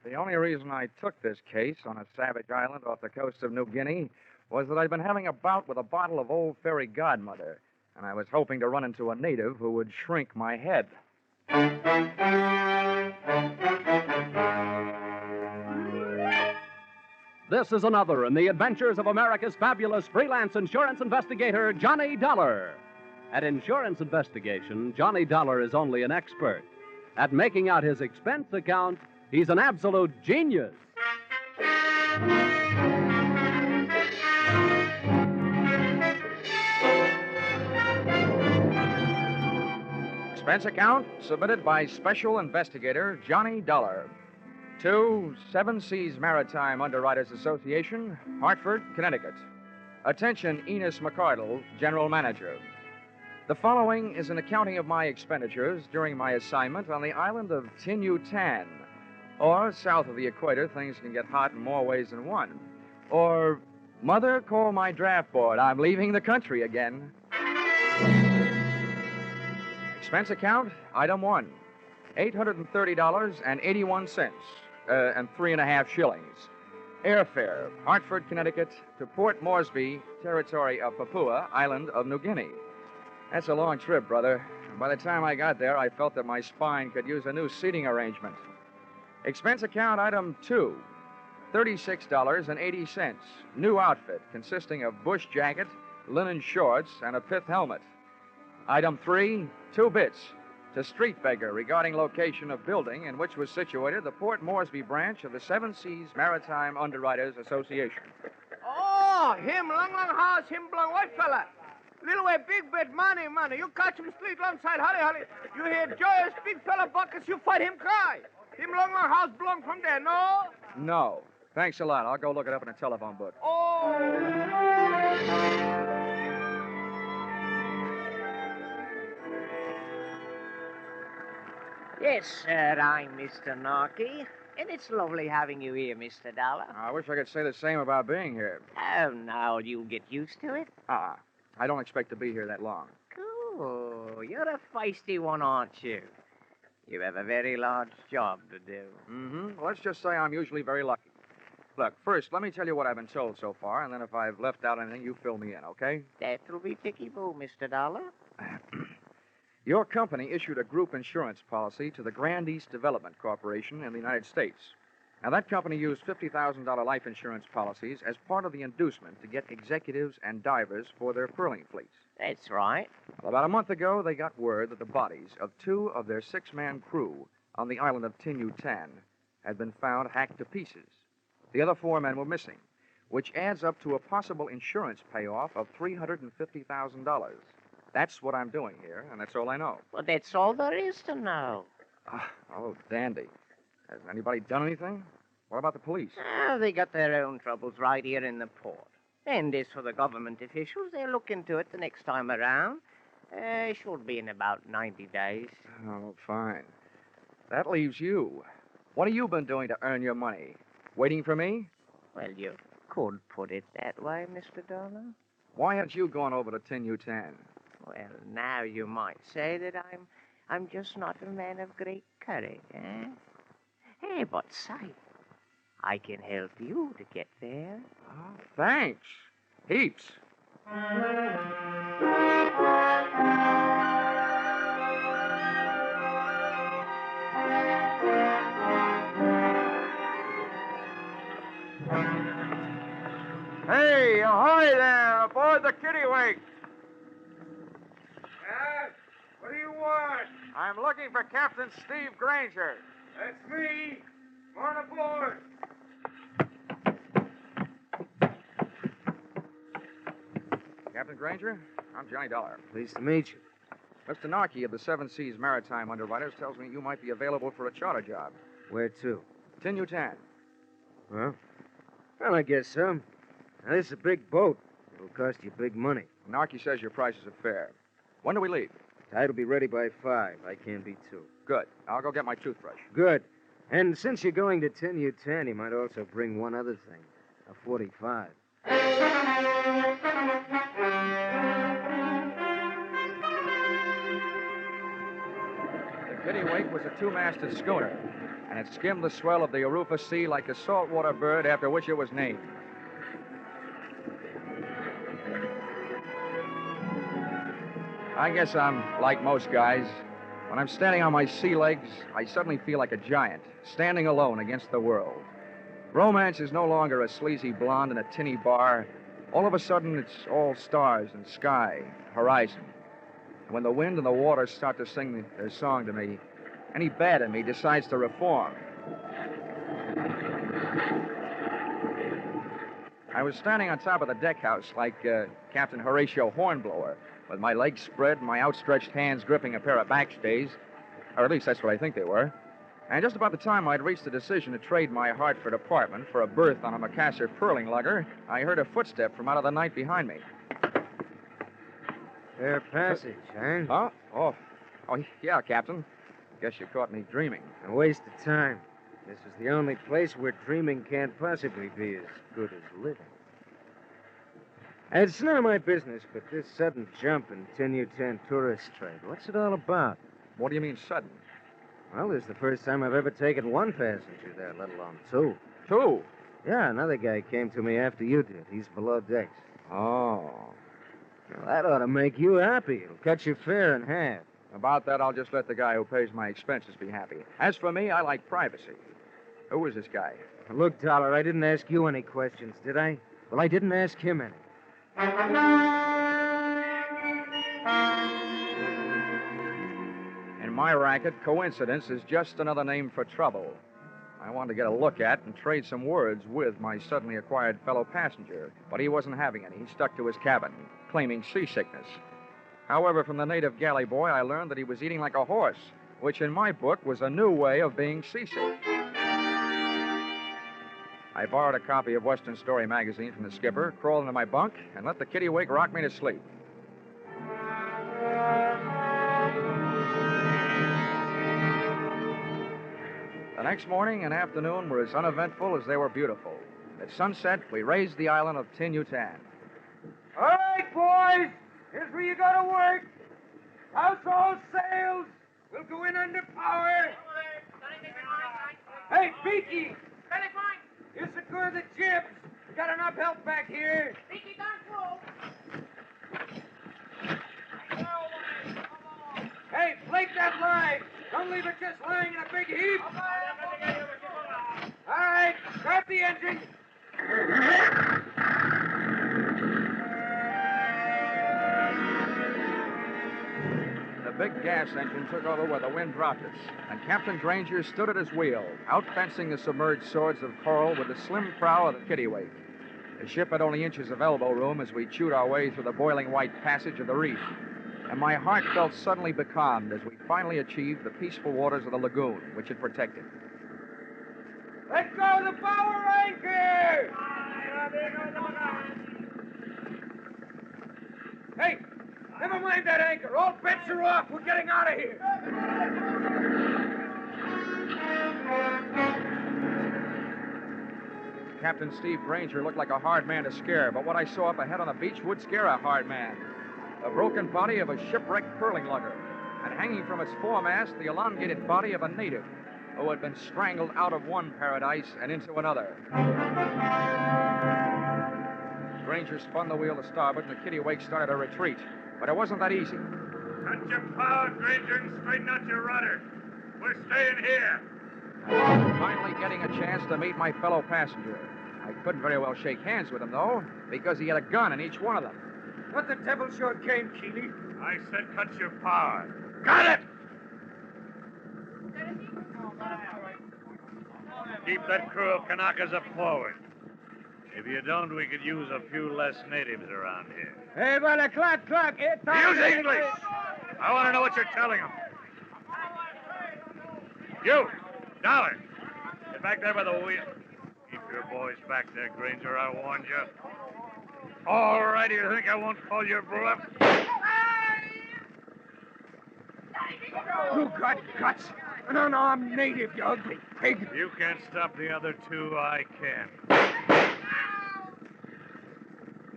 The only reason I took this case on a savage island off the coast of New Guinea was that I'd been having a bout with a bottle of Old Fairy Godmother, and I was hoping to run into a native who would shrink my head. This is another in the adventures of America's fabulous freelance insurance investigator, Johnny Dollar. At insurance investigation, Johnny Dollar is only an expert. At making out his expense account, he's an absolute genius. Expense account submitted by Special Investigator Johnny Dollar to Seven Seas Maritime Underwriters Association, Hartford, Connecticut. Attention, Enos McCardle, General Manager. The following is an accounting of my expenditures during my assignment on the island of Tinyutan. Or, south of the equator, things can get hot in more ways than one. Or, Mother, call my draft board. I'm leaving the country again. Expense account, item 1, $830.81, and 3.5 shillings. Airfare, Hartford, Connecticut, to Port Moresby, territory of Papua, island of New Guinea. That's a long trip, brother. By the time I got there, I felt that my spine could use a new seating arrangement. Expense account, item 2, $36.80. New outfit consisting of bush jacket, linen shorts, and a pith helmet. Item 3, 2 bits to street beggar regarding location of building in which was situated the Port Moresby branch of the Seven Seas Maritime Underwriters Association. Oh, him, long house, him belong white fella. Little way, big bit, money. You catch him street alongside, holly. You hear joyous, big fella buckets, you fight him cry. Him long house belong from there, no? No. Thanks a lot. I'll go look it up in a telephone book. Oh. Yes, sir, I'm Mr. Narky, and it's lovely having you here, Mr. Dollar. I wish I could say the same about being here. Oh, now you'll get used to it. I don't expect to be here that long. Cool. You're a feisty one, aren't you? You have a very large job to do. Well, let's just say I'm usually very lucky. Look, first, let me tell you what I've been told so far, and then if I've left out anything, you fill me in, okay? That'll be ticky-boo, Mr. Dollar. Your company issued a group insurance policy to the Grand East Development Corporation in the United States. Now, that company used $50,000 life insurance policies as part of the inducement to get executives and divers for their pearling fleets. That's right. Well, about a month ago, they got word that the bodies of 2 of their 6-man crew on the island of Tinyutan had been found hacked to pieces. The other 4 men were missing, which adds up to a possible insurance payoff of $350,000. That's what I'm doing here, and that's all I know. Well, that's all there is to know. Oh, dandy. Has anybody done anything? What about the police? Oh, they got their own troubles right here in the port. And as for the government officials, they'll look into it the next time around. Should be in about 90 days. Oh, fine. That leaves you. What have you been doing to earn your money? Waiting for me? Well, you could put it that way, Mr. Dollar. Why haven't you gone over to Tinyutan? Well, now you might say that I'm just not a man of great courage, eh? Hey, but say, I can help you to get there. Oh, thanks. Heaps. Hey, ahoy there, aboard the Kittiwake. What do you want? I'm looking for Captain Steve Granger. That's me. Come on aboard. Captain Granger, I'm Johnny Dollar. Pleased to meet you. Mr. Narky of the Seven Seas Maritime Underwriters tells me you might be available for a charter job. Where to? Tinyutan. Well, I guess so. Now, this is a big boat. It'll cost you big money. Narky says your prices are fair. When do we leave? Tide will be ready by 5. I can't be 2. Good. I'll go get my toothbrush. Good. And since you're going to Tinyutan, you might also bring one other thing. A 45. The Kittiwake was a 2-masted schooner. and it skimmed the swell of the Arufa Sea like a saltwater bird after which it was named. I guess I'm like most guys. When I'm standing on my sea legs, I suddenly feel like a giant, standing alone against the world. Romance is no longer a sleazy blonde in a tinny bar. All of a sudden, it's all stars and sky, horizon. When the wind and the water start to sing their song to me, any bad in me decides to reform. I was standing on top of the deck house like Captain Horatio Hornblower, with my legs spread and my outstretched hands gripping a pair of backstays, or at least that's what I think they were. And just about the time I'd reached the decision to trade my Hartford apartment for a berth on a Macassar pearling lugger, I heard a footstep from out of the night behind me. Fair passage, huh? Huh? Oh, yeah, Captain. Guess you caught me dreaming. A waste of time. This is the only place where dreaming can't possibly be as good as living. It's none of my business, but this sudden jump in Tinyutan tourist trade, what's it all about? What do you mean sudden? Well, this is the first time I've ever taken one passenger there, let alone two. Two? Yeah, another guy came to me after you did. He's below decks. Oh. Well, that ought to make you happy. It'll cut your fare in half. About that, I'll just let the guy who pays my expenses be happy. As for me, I like privacy. Who is this guy? Look, Dollar, I didn't ask you any questions, did I? Well, I didn't ask him any. In my racket, coincidence is just another name for trouble. I wanted to get a look at and trade some words with my suddenly acquired fellow passenger, but he wasn't having any. He stuck to his cabin, claiming seasickness. However, from the native galley boy, I learned that he was eating like a horse, which in my book was a new way of being seasick. I borrowed a copy of Western Story magazine from the skipper, crawled into my bunk, and let the kitty-wake rock me to sleep. The next morning and afternoon were as uneventful as they were beautiful. At sunset, we raised the island of Tinyutan. All right, boys. Here's where you go to work. House all sails. We'll go in under power. Hey, Beaky. You secure the jibs. We got enough help back here. Beaky, don't throw. Hey, flake that line. Don't leave it just lying in a big heap. All right, start the engine. The big gas engine took over where the wind dropped us, and Captain Granger stood at his wheel, outfencing the submerged swords of coral with the slim prow of the kittiwake. The ship had only inches of elbow room as we chewed our way through the boiling white passage of the reef, and my heart felt suddenly becalmed as we finally achieved the peaceful waters of the lagoon, which it protected. Let go the power anchor! Hey, never mind that anchor. All bets are off. We're getting out of here. Captain Steve Granger looked like a hard man to scare, but what I saw up ahead on the beach would scare a hard man. The broken body of a shipwrecked pearling lugger, and hanging from its foremast, the elongated body of a native who had been strangled out of one paradise and into another. Granger spun the wheel to starboard, and the kittiwake started a retreat, but it wasn't that easy. Cut your power, Granger, and straighten out your rudder. We're staying here. Finally getting a chance to meet my fellow passenger. I couldn't very well shake hands with him, though, because he had a gun in each one of them. What the devil sure came, Keeley? I said cut your power. Got it! Keep that crew of Kanakas up forward. If you don't, we could use a few less natives around here. Hey, brother, clock. Use English! I want to know what you're telling them. You, Dollar, get back there by the wheel. Keep your boys back there, Granger, I warned you. All right, you think I won't call your bluff? You got guts. No, I'm native, you ugly pig. You can't stop the other two, I can.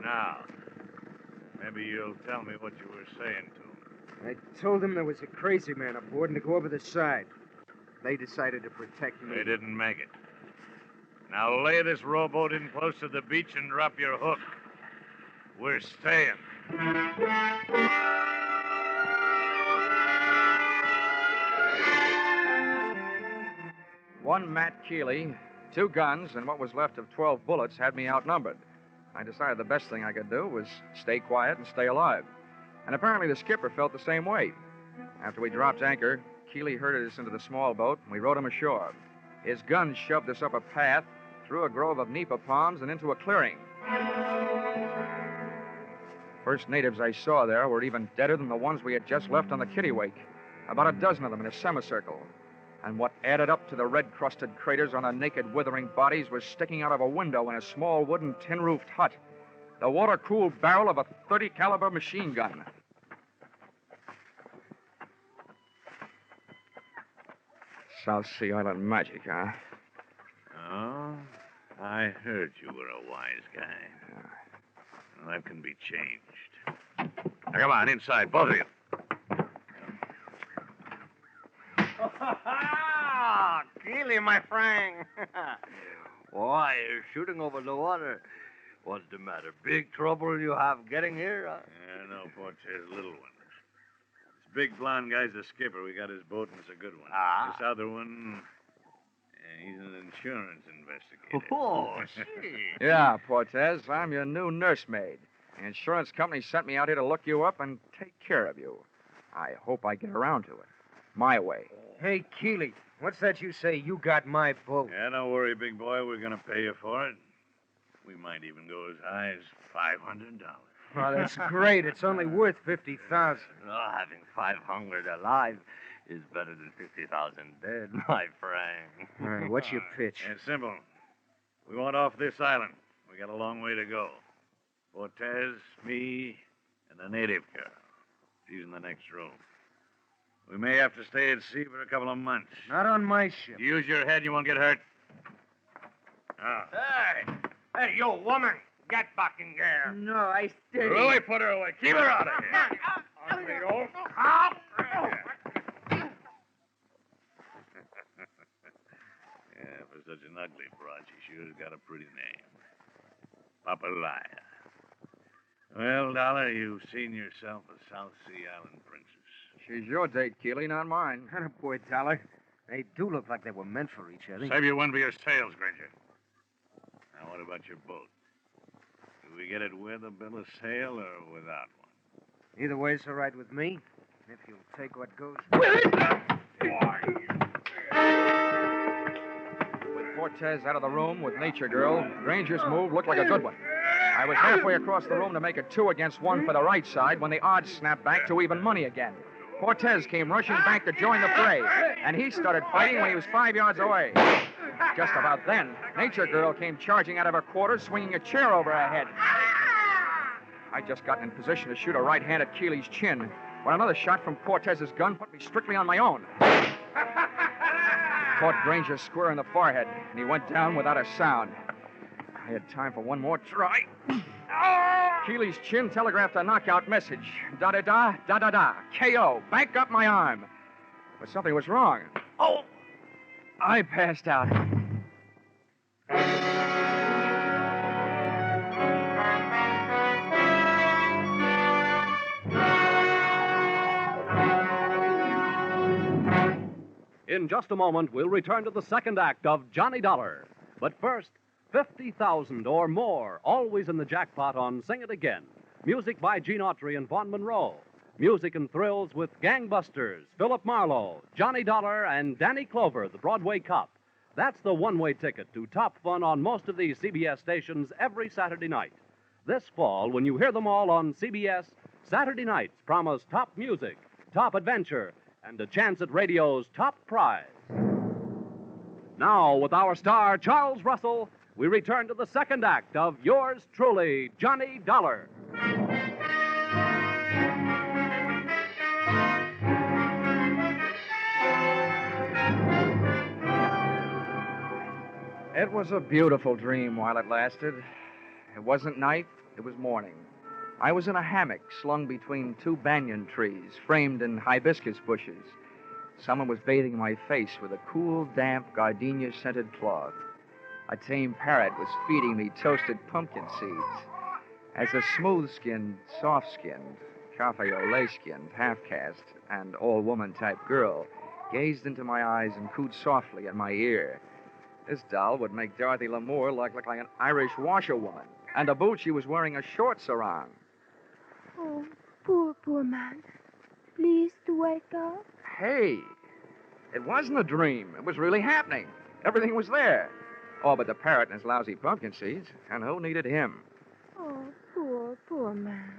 Now, maybe you'll tell me what you were saying to him. I told him there was a crazy man aboard and to go over the side. They decided to protect me. They didn't make it. Now lay this rowboat in close to the beach and drop your hook. We're staying. One Matt Keeley, 2 guns, and what was left of 12 bullets had me outnumbered. I decided the best thing I could do was stay quiet and stay alive. And apparently the skipper felt the same way. After we dropped anchor, Keeley herded us into the small boat, and we rowed him ashore. His guns shoved us up a path, through a grove of nipa palms, and into a clearing. First natives I saw there were even deader than the ones we had just left on the Kittiwake. About a dozen of them in a semicircle. And what added up to the red-crusted craters on their naked, withering bodies was sticking out of a window in a small wooden tin-roofed hut. The water-cooled barrel of a .30 caliber machine gun. South Sea Island magic, huh? Oh, I heard you were a wise guy. Well, that can be changed. Now, come on, inside, both of you. Keeley, my friend. Why, you're shooting over the water. What's the matter? Big trouble you have getting here? Yeah, no, Porter's little one. This big blonde guy's the skipper. We got his boat, and it's a good one. Ah. This other one, he's an insurance investigator. Oh, gee. Yeah, Portez, I'm your new nursemaid. The insurance company sent me out here to look you up and take care of you. I hope I get around to it. My way. Hey, Keeley, what's that you say? You got my boat. Yeah, don't worry, big boy. We're going to pay you for it. We might even go as high as $500. Well, that's great. It's only worth $50,000. Oh, having 500 alive is better than 50,000 dead, my friend. All right, what's your pitch? It's simple. We want off this island. We got a long way to go. Cortez, me, and a native girl. She's in the next room. We may have to stay at sea for a couple of months. Not on my ship. Use your head, you won't get hurt. Now, Hey, you woman. Get back in there. No, I stay. Louie, put her away. Keep her out of here. On we go. Yeah, for such an ugly broad, she sure has got a pretty name. Papalaya. Well, Dollar, you've seen yourself a South Sea Island princess. She's your date, Keeley, not mine. Boy, Dollar. They do look like they were meant for each other. Save your one for your sails, Granger. Now, what about your boat? Do we get it with a bill of sale or without one? Either way, it's all right with me. If you'll take what goes. With Cortez out of the room with Nature Girl, Granger's move looked like a good one. I was halfway across the room to make it 2 against 1 for the right side when the odds snapped back to even money again. Cortez came rushing back to join the fray, and he started fighting when he was 5 yards away. Just about then, Nature Girl came charging out of her quarters, swinging a chair over her head. I'd just gotten in position to shoot a right hand at Keeley's chin when another shot from Cortez's gun put me strictly on my own. Caught Granger square in the forehead, and he went down without a sound. I had time for one more try. Keeley's chin telegraphed a knockout message. Da-da-da, da-da-da, K.O., back up my arm. But something was wrong. Oh! I passed out. In just a moment, we'll return to the second act of Johnny Dollar. But first, 50,000 or more, always in the jackpot on Sing It Again. Music by Gene Autry and Vaughn Monroe. Music and thrills with Gangbusters, Philip Marlowe, Johnny Dollar, and Danny Clover, the Broadway cop. That's the one-way ticket to top fun on most of these CBS stations every Saturday night. This fall, when you hear them all on CBS, Saturday nights promise top music, top adventure, and a chance at radio's top prize. Now, with our star, Charles Russell, we return to the second act of yours truly, Johnny Dollar. It was a beautiful dream while it lasted. It wasn't night, it was morning. I was in a hammock slung between 2 banyan trees, framed in hibiscus bushes. Someone was bathing my face with a cool, damp, gardenia-scented cloth. A tame parrot was feeding me toasted pumpkin seeds. As a smooth-skinned, soft-skinned, cafe au lait-skinned, half-caste, and all-woman type girl gazed into my eyes and cooed softly in my ear. This doll would make Dorothy Lamour look like an Irish washerwoman, and to boot she was wearing a short sarong. Oh, poor man. Please to wake up. Hey, it wasn't a dream. It was really happening. Everything was there. Oh, but the parrot and his lousy pumpkin seeds, and who needed him? Oh, poor man.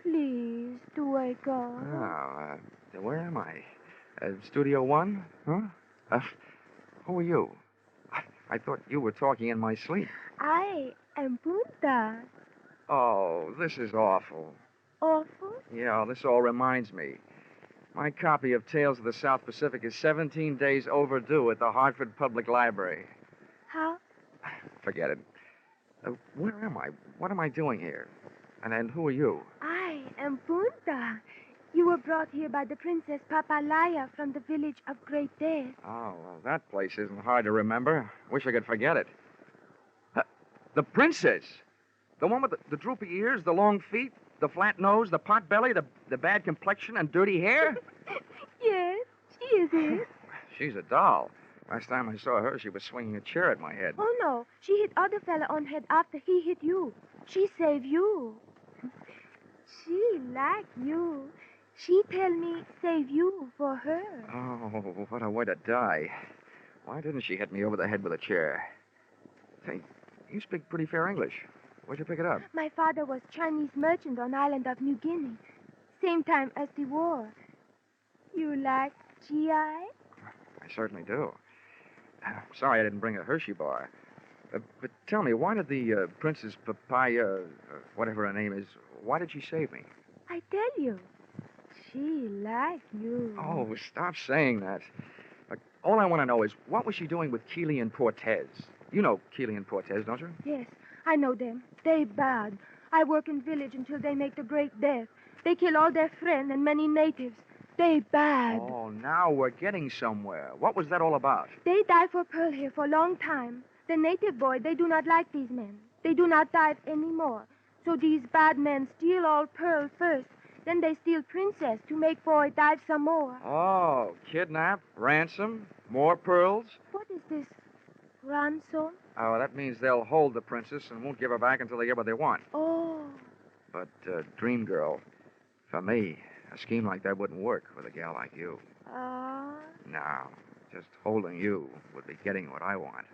Please to wake up. Oh, where am I? Studio One? Huh? Who are you? I thought you were talking in my sleep. I am Punta. Oh, this is awful. Awful? Yeah, this all reminds me. My copy of Tales of the South Pacific is 17 days overdue at the Hartford Public Library. How? Forget it. Where am I? What am I doing here? And who are you? I am Punta. You were brought here by the Princess Papalaya from the village of Great Death. Oh, well, that place isn't hard to remember. Wish I could forget it. The princess. The one with the droopy ears, the long feet, the flat nose, the pot belly, the bad complexion, and dirty hair? Yes, she is it. She's a doll. Last time I saw her, she was swinging a chair at my head. Oh, no. She hit other fella on head after he hit you. She saved you. She like you. She tell me save you for her. Oh, what a way to die. Why didn't she hit me over the head with a chair? Say, you speak pretty fair English. Where'd you pick it up? My father was Chinese merchant on island of New Guinea. Same time as the war. You like GI? I certainly do. Sorry I didn't bring a Hershey bar. But tell me, why did the Princess Papaya, whatever her name is, why did she save me? I tell you. She like you. Oh, stop saying that. All I want to know is, what was she doing with Keeley and Portez? You know Keeley and Portez, don't you? Yes, I know them. They bad. I work in village until they make the Great Death. They kill all their friends and many natives. They bad. Oh, now we're getting somewhere. What was that all about? They die for pearl here for a long time. The native boy, they do not like these men. They do not dive anymore. So these bad men steal all pearl first. Then they steal princess to make boy dive some more. Oh, kidnap, ransom, more pearls? What is this? Ransom? Oh, that means they'll hold the princess and won't give her back until they get what they want. Oh. But, Dream Girl, for me, a scheme like that wouldn't work with a gal like you. No, just holding you would be getting what I want.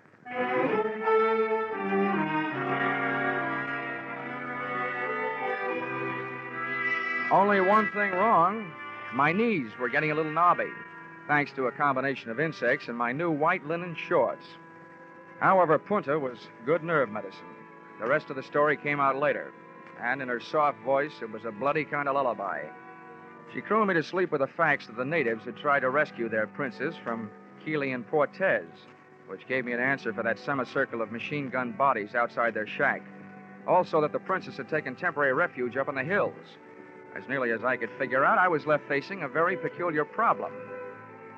Only one thing wrong. My knees were getting a little knobby, thanks to a combination of insects and my new white linen shorts. However, Punta was good nerve medicine. The rest of the story came out later, and in her soft voice, it was a bloody kind of lullaby. She crooned me to sleep with the facts that the natives had tried to rescue their princess from Keeley and Portez, which gave me an answer for that semicircle of machine gun bodies outside their shack. Also, that the princess had taken temporary refuge up in the hills. As nearly as I could figure out, I was left facing a very peculiar problem.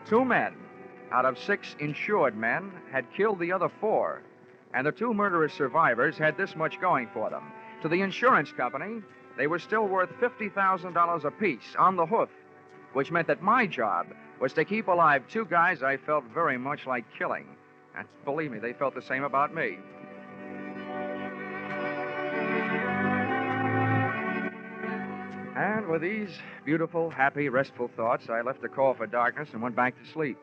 2 men out of 6 insured men had killed the other 4, and the 2 murderous survivors had this much going for them. To the insurance company, they were still worth $50,000 apiece on the hoof, which meant that my job was to keep alive 2 guys I felt very much like killing. And believe me, they felt the same about me. And with these beautiful, happy, restful thoughts, I left the call for darkness and went back to sleep.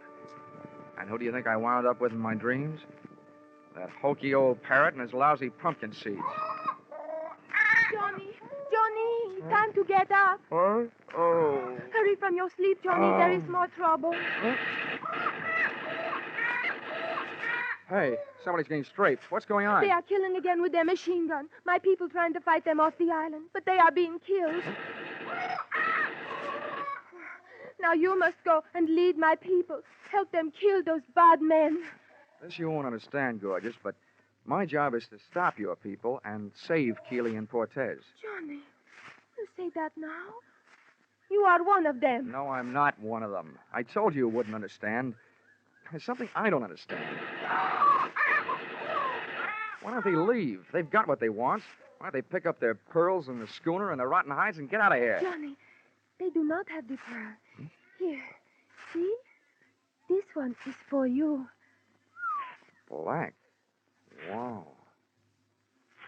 And who do you think I wound up with in my dreams? That hokey old parrot and his lousy pumpkin seeds. Johnny, time to get up. What? Oh. Hurry from your sleep, Johnny. There is more trouble. Hey, somebody's getting strafed. What's going on? They are killing again with their machine gun. My people trying to fight them off the island, but they are being killed. Now you must go and lead my people. Help them kill those bad men. This you won't understand, gorgeous, but my job is to stop your people and save Keeley and Portez. Johnny, you say that now? You are one of them. No, I'm not one of them. I told you wouldn't understand. There's something I don't understand. Why don't they leave? They've got what they want. Why don't they pick up their pearls and the schooner and the rotten hides and get out of here? Johnny, they do not have the pearl. Here, see? This one is for you. Black. Wow.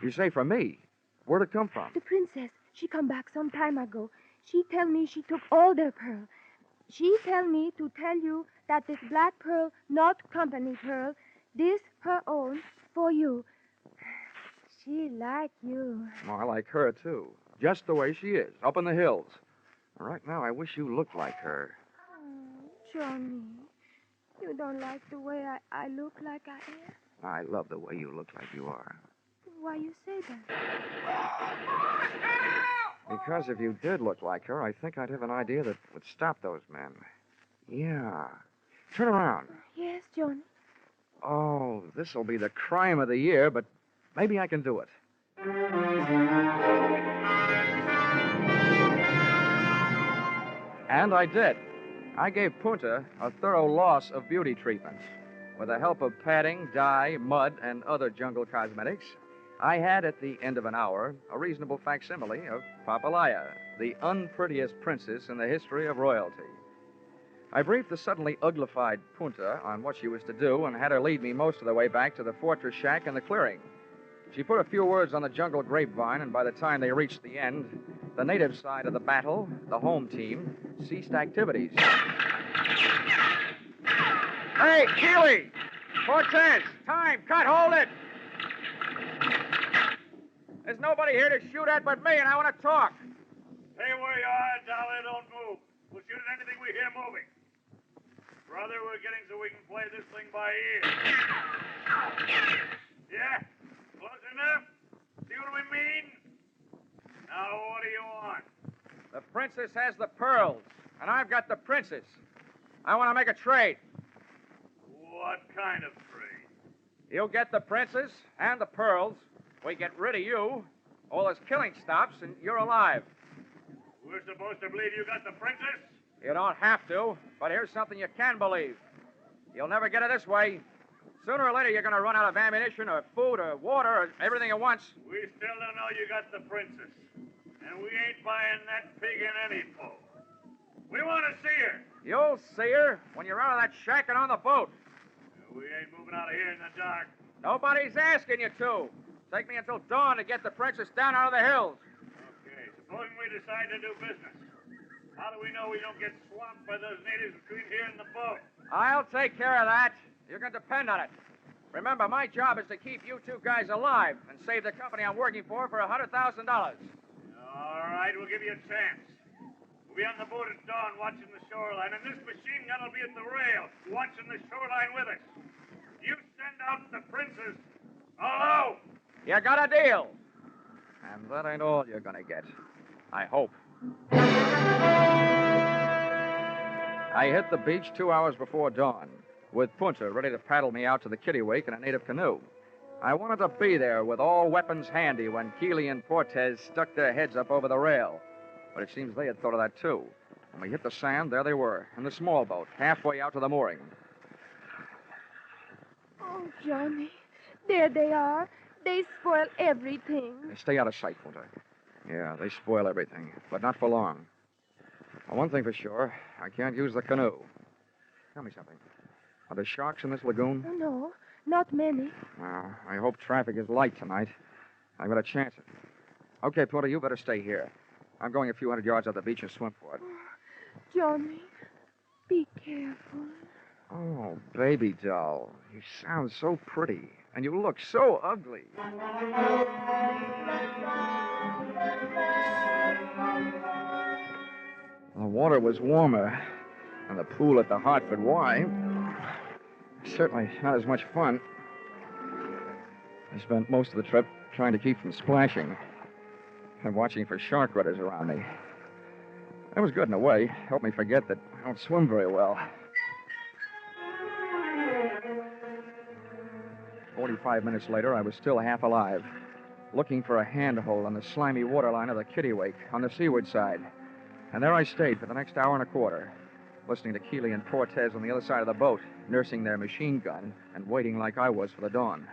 You say for me? Where'd it come from? The princess, she come back some time ago. She tell me she took all their pearl. She tell me to tell you that this black pearl, not company pearl, this her own for you. She like you. Oh, I like her, too. Just the way she is, up in the hills. Right now, I wish you looked like her. Oh, Johnny, you don't like the way I look like I am? I love the way you look like you are. Why you say that? Because if you did look like her, I think I'd have an idea that would stop those men. Yeah. Turn around. Yes, Johnny. Oh, this'll be the crime of the year, but maybe I can do it. And I did. I gave Punta a thorough loss of beauty treatments. With the help of padding, dye, mud, and other jungle cosmetics, I had, at the end of an hour, a reasonable facsimile of Papalaya, the unprettiest princess in the history of royalty. I briefed the suddenly uglified Punta on what she was to do and had her lead me most of the way back to the fortress shack in the clearing. She put a few words on the jungle grapevine, and by the time they reached the end, the native side of the battle, the home team, ceased activities. Hey, Keeley! Cortez! Time! Cut! Hold it! There's nobody here to shoot at but me, and I want to talk. Stay where you are, Dolly. Don't move. We'll shoot at anything we hear moving. Brother, we're getting so we can play this thing by ear. Yeah? Close enough? See what we mean? Now, what do you want? The princess has the pearls, and I've got the princess. I want to make a trade. What kind of trade? You get the princess and the pearls. We get rid of you. All this killing stops, and you're alive. We're supposed to believe you got the princess? You don't have to, but here's something you can believe. You'll never get it this way. Sooner or later, you're going to run out of ammunition or food or water or everything at once. We still don't know you got the princess. And we ain't buying that pig in any foe. We want to see her. You'll see her when you're out of that shack and on the boat. We ain't moving out of here in the dark. Nobody's asking you to. Take me until dawn to get the princess down out of the hills. Okay, supposing we decide to do business. How do we know we don't get swamped by those natives between here and the boat? I'll take care of that. You can depend on it. Remember, my job is to keep you two guys alive and save the company I'm working for $100,000. All right, we'll give you a chance. We'll be on the boat at dawn watching the shoreline, and this machine gun will be at the rail watching the shoreline with us. You send out the princess. Hello? You got a deal. And that ain't all you're gonna get. I hope. I hit the beach 2 hours before dawn, with Punta ready to paddle me out to the kittiwake in a native canoe. I wanted to be there with all weapons handy when Keeley and Cortez stuck their heads up over the rail. But it seems they had thought of that, too. When we hit the sand, there they were, in the small boat, halfway out to the mooring. Oh, Johnny, there they are. They spoil everything. Stay out of sight, Punta. Yeah, they spoil everything, but not for long. Well, one thing for sure, I can't use the canoe. Tell me something. Are there sharks in this lagoon? Oh, no, not many. Well, I hope traffic is light tonight. I've got a chance at it. Okay, Punta, you better stay here. I'm going a few hundred yards up the beach and swim for it. Johnny, be careful. Oh, baby doll, you sound so pretty, and you look so ugly. The water was warmer, and the pool at the Hartford Y, certainly not as much fun. I spent most of the trip trying to keep from splashing and watching for shark rudders around me. That was good in a way. Helped me forget that I don't swim very well. 45 minutes later, I was still half alive, looking for a handhold on the slimy waterline of the kittiwake on the seaward side. And there I stayed for the next hour and a quarter, listening to Keeley and Cortez on the other side of the boat, nursing their machine gun and waiting like I was for the dawn.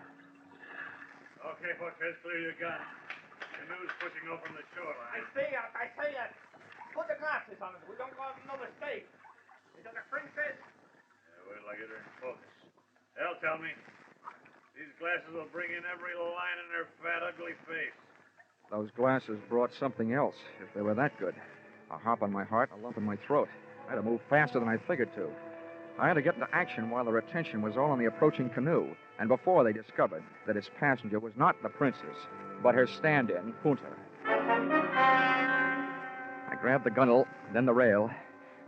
Okay, Cortez, clear your gun. Canoe's pushing over from the shoreline. I say it. Put the glasses on it. We don't go no mistake. Is that the princess? Yeah, wait till I get her in focus. They'll tell me. These glasses will bring in every line in her fat, ugly face. Those glasses brought something else, if they were that good. A hop on my heart, a lump in my throat. I had to move faster than I figured to. I had to get into action while their attention was all on the approaching canoe, and before they discovered that its passenger was not the princess, but her stand-in, Punta. I grabbed the gunwale, then the rail,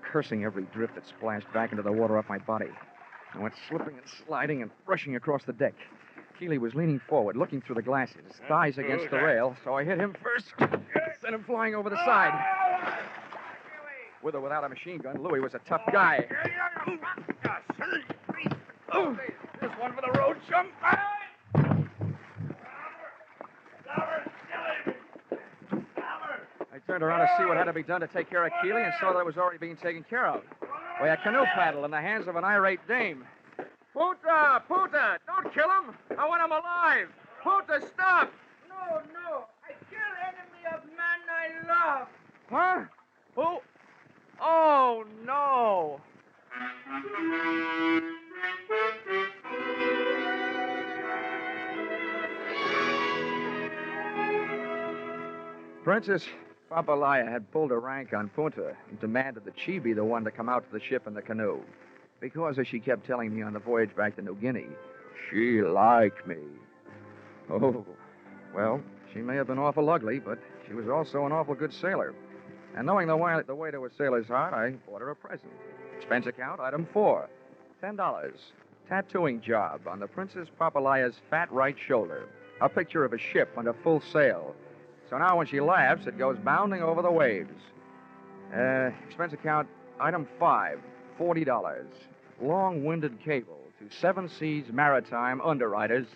cursing every drift that splashed back into the water off my body. I went slipping and sliding and rushing across the deck. Keeley was leaning forward, looking through the glasses, his thighs against the rail, so I hit him first, sent him flying over the side. With or without a machine gun, Louis was a tough guy. Oh, this one for the road, chum. I turned around to see what had to be done to take care of Keeley and saw that it was already being taken care of by a canoe paddle in the hands of an irate dame. Punta! Don't kill him! I want him alive! Punta, stop! No. I kill enemy of man I love. Huh? Who? Oh, no! Princess Papalaya had pulled a rank on Punta and demanded that she be the one to come out to the ship in the canoe. Because, as she kept telling me on the voyage back to New Guinea, she liked me. Oh, well, she may have been awful ugly, but she was also an awful good sailor. And knowing the way to a sailor's heart, I bought her a present. Expense account, item 4, $10. Tattooing job on the Princess Papalaya's fat right shoulder. A picture of a ship under full sail. So now when she laughs, it goes bounding over the waves. Expense account, item 5, $40. Long-winded cable to 7 Seas Maritime underwriters.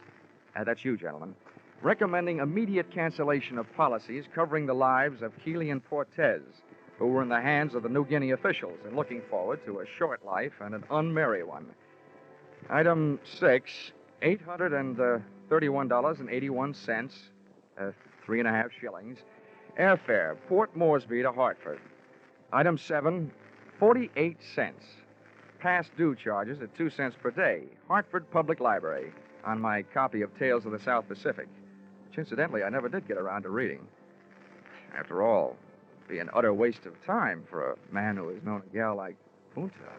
That's you, gentlemen. Recommending immediate cancellation of policies covering the lives of Keeley and Cortez, who were in the hands of the New Guinea officials and looking forward to a short life and an unmerry one. Item 6, $831.81, 3.5 shillings. Airfare, Port Moresby to Hartford. Item 7, 48 cents. Past due charges at 2 cents per day. Hartford Public Library, on my copy of Tales of the South Pacific, which incidentally I never did get around to reading. After all, it'd be an utter waste of time for a man who has known a gal like Punta.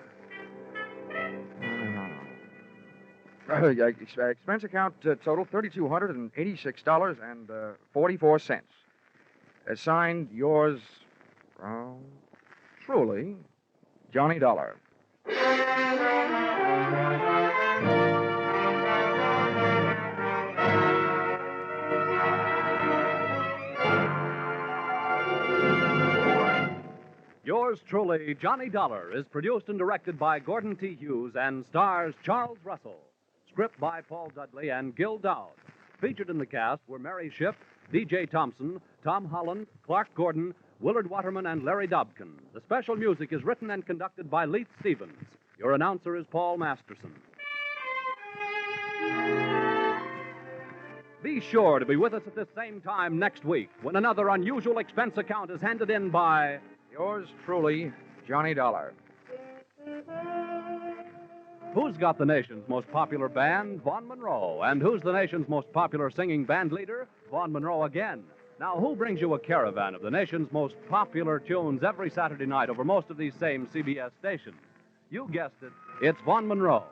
Expense account total $3,286.44. Signed, yours, truly, Johnny Dollar. Yours truly, Johnny Dollar, is produced and directed by Gordon T. Hughes and stars Charles Russell. Script by Paul Dudley and Gil Dowd. Featured in the cast were Mary Shipp, D.J. Thompson, Tom Holland, Clark Gordon, Willard Waterman, and Larry Dobkin. The special music is written and conducted by Leith Stevens. Your announcer is Paul Masterson. Be sure to be with us at this same time next week when another unusual expense account is handed in by... Yours truly, Johnny Dollar. Who's got the nation's most popular band? Vaughn Monroe. And who's the nation's most popular singing band leader? Vaughn Monroe again. Now, who brings you a caravan of the nation's most popular tunes every Saturday night over most of these same CBS stations? You guessed it, it's Vaughn Monroe.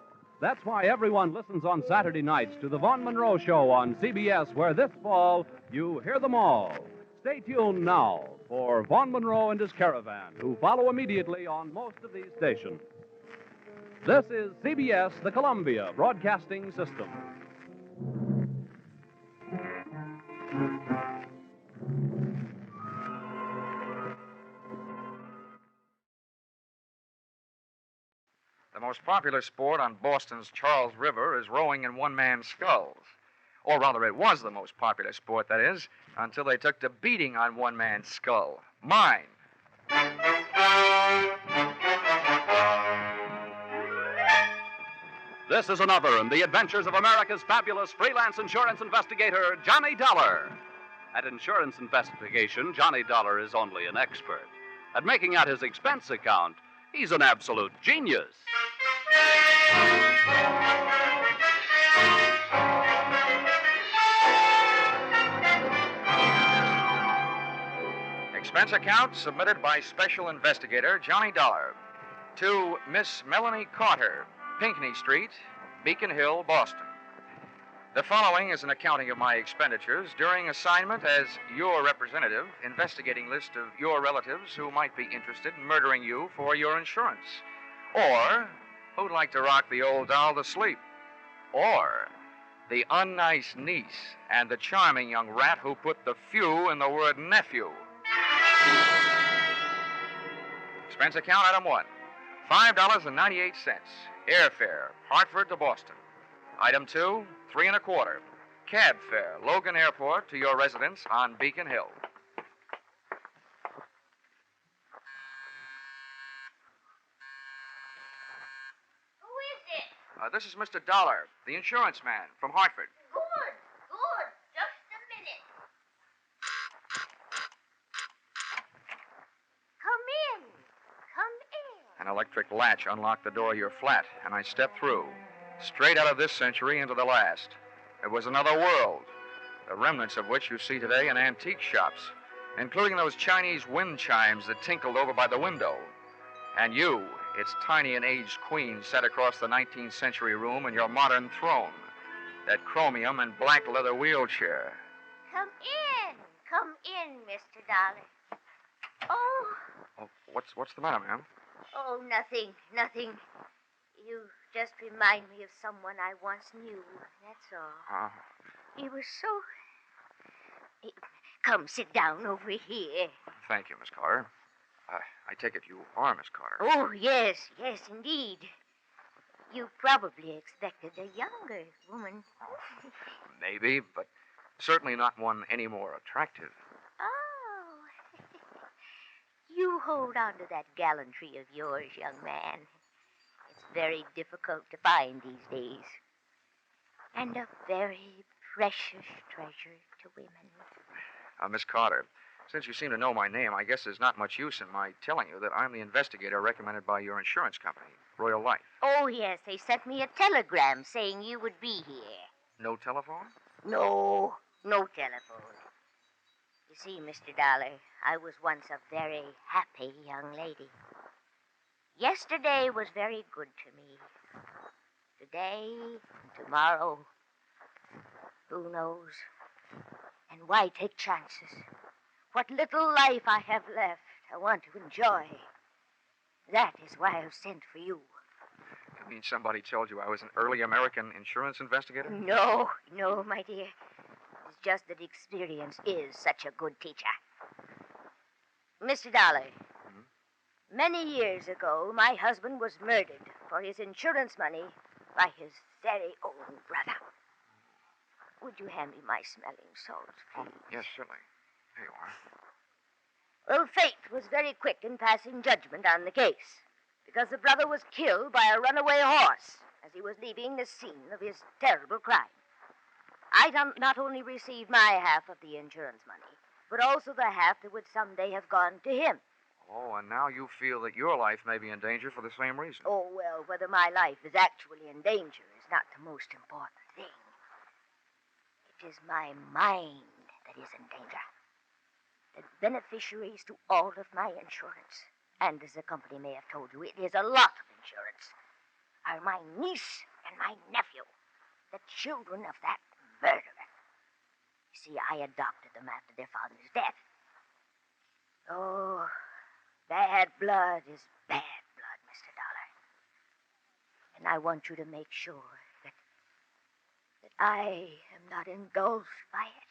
That's why everyone listens on Saturday nights to the Vaughn Monroe Show on CBS, where this fall you hear them all. Stay tuned now for Vaughn Monroe and his caravan, who follow immediately on most of these stations. This is CBS, the Columbia Broadcasting System. The most popular sport on Boston's Charles River is rowing in one-man sculls. Or rather, it was the most popular sport, that is, until they took to beating on one man's skull. Mine. This is another in the adventures of America's fabulous freelance insurance investigator, Johnny Dollar. At insurance investigation, Johnny Dollar is only an expert. At making out his expense account, he's an absolute genius. Expense account submitted by Special Investigator Johnny Dollar to Miss Melanie Carter, Pinckney Street, Beacon Hill, Boston. The following is an accounting of my expenditures during assignment as your representative, investigating list of your relatives who might be interested in murdering you for your insurance, or who'd like to rock the old doll to sleep, or the unnice niece and the charming young rat who put the few in the word nephew. Expense account item 1, $5.98, airfare, Hartford to Boston. Item 2, $3 1/4, cab fare, Logan Airport to your residence on Beacon Hill. Who is it? This is Mr. Dollar, the insurance man from Hartford. Good. Just a minute. Come in. An electric latch unlocked the door of your flat, and I stepped through, straight out of this century into the last. It was another world, the remnants of which you see today in antique shops, including those Chinese wind chimes that tinkled over by the window. And you, its tiny and aged queen, sat across the 19th century room in your modern throne, that chromium and black leather wheelchair. Come in, Mr. Dollar. Oh, What's the matter, ma'am? oh, nothing. You just remind me of someone I once knew, that's all. He was so... Come, sit down over here. Thank you, Miss Carter. I take it you are Miss Carter. Oh, yes, indeed. You probably expected a younger woman. Maybe, but certainly not one any more attractive. Oh. You hold on to that gallantry of yours, young man. It's very difficult to find these days. And a very precious treasure to women. Miss Carter, since you seem to know my name, I guess there's not much use in my telling you that I'm the investigator recommended by your insurance company, Royal Life. Oh, yes, they sent me a telegram saying you would be here. No telephone? No telephone. You see, Mr. Dollar, I was once a very happy young lady. Yesterday was very good to me. Today and tomorrow, who knows? And why take chances? What little life I have left, I want to enjoy. That is why I've sent for you. You mean somebody told you I was an early American insurance investigator? No, my dear. It's just that experience is such a good teacher. Mr. Dollar, many years ago, my husband was murdered for his insurance money by his very own brother. Would you hand me my smelling salts, please? Yes, certainly. Here you are. Well, fate was very quick in passing judgment on the case, because the brother was killed by a runaway horse as he was leaving the scene of his terrible crime. I not only received my half of the insurance money, but also the half that would someday have gone to him. Oh, and now you feel that your life may be in danger for the same reason. Oh, well, whether my life is actually in danger is not the most important thing. It is my mind that is in danger. The beneficiaries to all of my insurance, and as the company may have told you, it is a lot of insurance, are my niece and my nephew, the children of that murderer. You see, I adopted them after their father's death. Oh, bad blood is bad blood, Mr. Dollar. And I want you to make sure that I am not engulfed by it.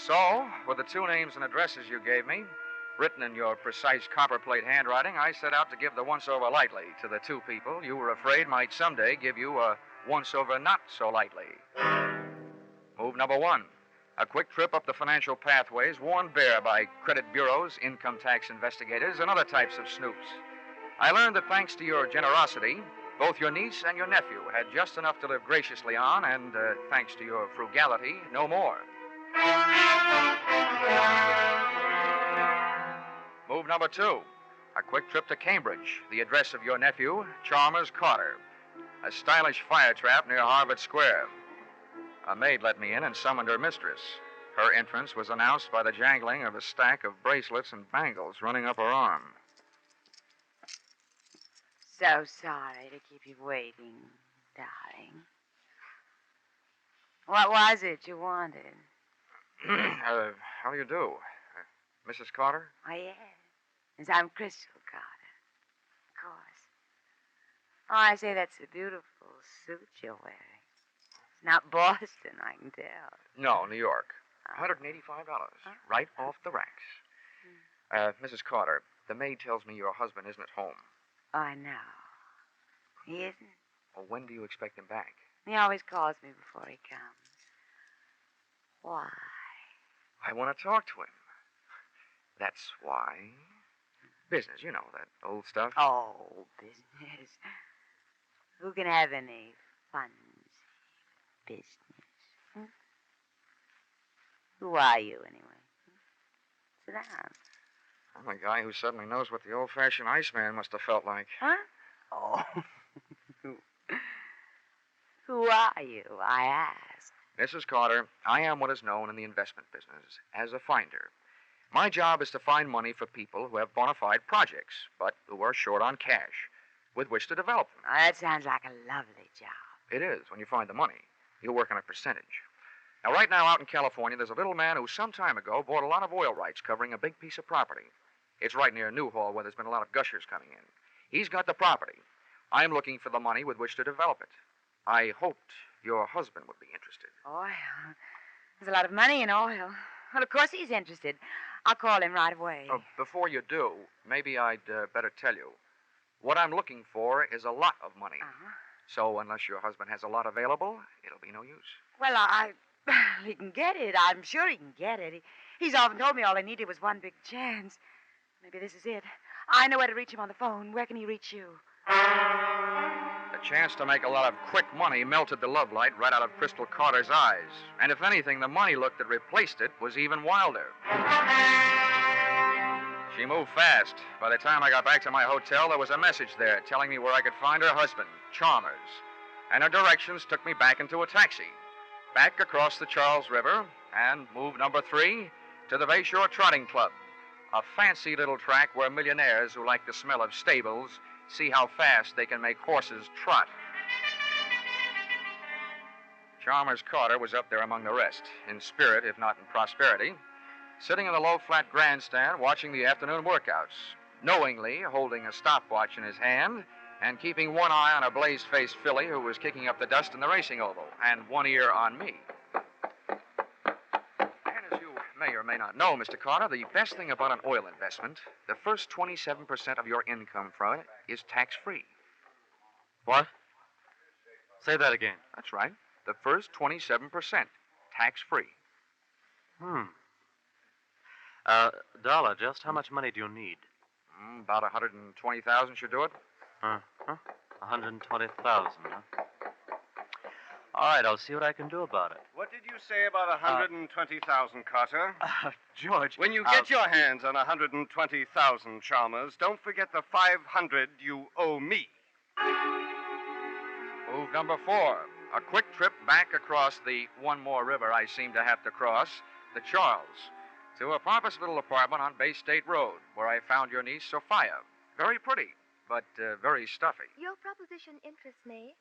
So, with the two names and addresses you gave me, written in your precise copperplate handwriting, I set out to give the once-over lightly to the two people you were afraid might someday give you a once-over not so lightly. Move number 1, A quick trip up the financial pathways worn bare by credit bureaus, income tax investigators, and other types of snoops. I learned that thanks to your generosity, both your niece and your nephew had just enough to live graciously on, and thanks to your frugality, no more. Move number 2. A quick trip to Cambridge, the address of your nephew, Chalmers Carter. A stylish fire trap near Harvard Square. A maid let me in and summoned her mistress. Her entrance was announced by the jangling of a stack of bracelets and bangles running up her arm. So sorry to keep you waiting, darling. What was it you wanted? How do you do? Mrs. Carter? Oh, yes. Yes, I'm Crystal Carter. Of course. Oh, I say, that's a beautiful suit you're wearing. It's not Boston, I can tell. No, New York. $185. Right off the racks. Mrs. Carter, the maid tells me your husband isn't at home. Oh, I know. He isn't? Well, when do you expect him back? He always calls me before he comes. Why? I want to talk to him. That's why. Business, you know, that old stuff. Oh, business. Who can have any fun business? Hmm? Who are you, anyway? Sit down. I'm a guy who suddenly knows what the old-fashioned Iceman must have felt like. Huh? Oh. Who are you, I ask? Mrs. Carter, I am what is known in the investment business as a finder. My job is to find money for people who have bona fide projects, but who are short on cash, with which to develop them. Oh, that sounds like a lovely job. It is, when you find the money. You work on a percentage. Now, right now out in California, there's a little man who some time ago bought a lot of oil rights covering a big piece of property. It's right near Newhall, where there's been a lot of gushers coming in. He's got the property. I'm looking for the money with which to develop it. I hoped your husband would be interested. Oil? There's a lot of money in oil. Well, of course he's interested. I'll call him right away. Before you do, maybe I'd better tell you. What I'm looking for is a lot of money. Uh-huh. So unless your husband has a lot available, it'll be no use. Well, he can get it. I'm sure he can get it. He's often told me all I needed was one big chance. Maybe this is it. I know where to reach him on the phone. Where can he reach you? The chance to make a lot of quick money melted the love light right out of Crystal Carter's eyes. And if anything, the money look that replaced it was even wilder. She moved fast. By the time I got back to my hotel, there was a message there telling me where I could find her husband, Chalmers. And her directions took me back into a taxi, back across the Charles River, and move number 3 to the Bayshore Trotting Club, a fancy little track where millionaires who like the smell of stables see how fast they can make horses trot. Chalmers Carter was up there among the rest, in spirit if not in prosperity, sitting in the low flat grandstand watching the afternoon workouts, knowingly holding a stopwatch in his hand and keeping one eye on a blaze-faced filly who was kicking up the dust in the racing oval, and one ear on me. And as you may or may not know, Mr. Carter, the best thing about an oil investment, the first 27% of your income from it is tax-free. What? Say that again. That's right. The first 27%, tax-free. Dollar, just how much money do you need? About 120,000 should do it. 120,000, huh? All right, I'll see what I can do about it. What did you say about 120,000, Carter? George... When you get your hands on 120,000, Chalmers, don't forget the 500 you owe me. Move number 4. A quick trip back across the one more river I seem to have to cross, the Charles, to a pompous little apartment on Bay State Road, where I found your niece, Sophia. Very pretty, but very stuffy. Your proposition interests me.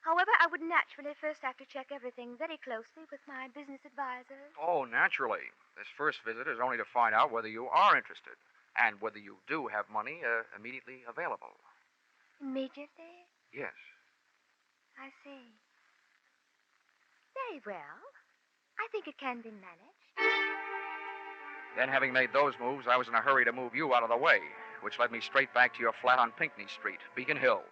However, I would naturally first have to check everything very closely with my business advisors. Oh, naturally. This first visit is only to find out whether you are interested and whether you do have money immediately available. Immediately? Yes. I see. Very well. I think it can be managed. Then, having made those moves, I was in a hurry to move you out of the way, which led me straight back to your flat on Pinckney Street, Beacon Hill.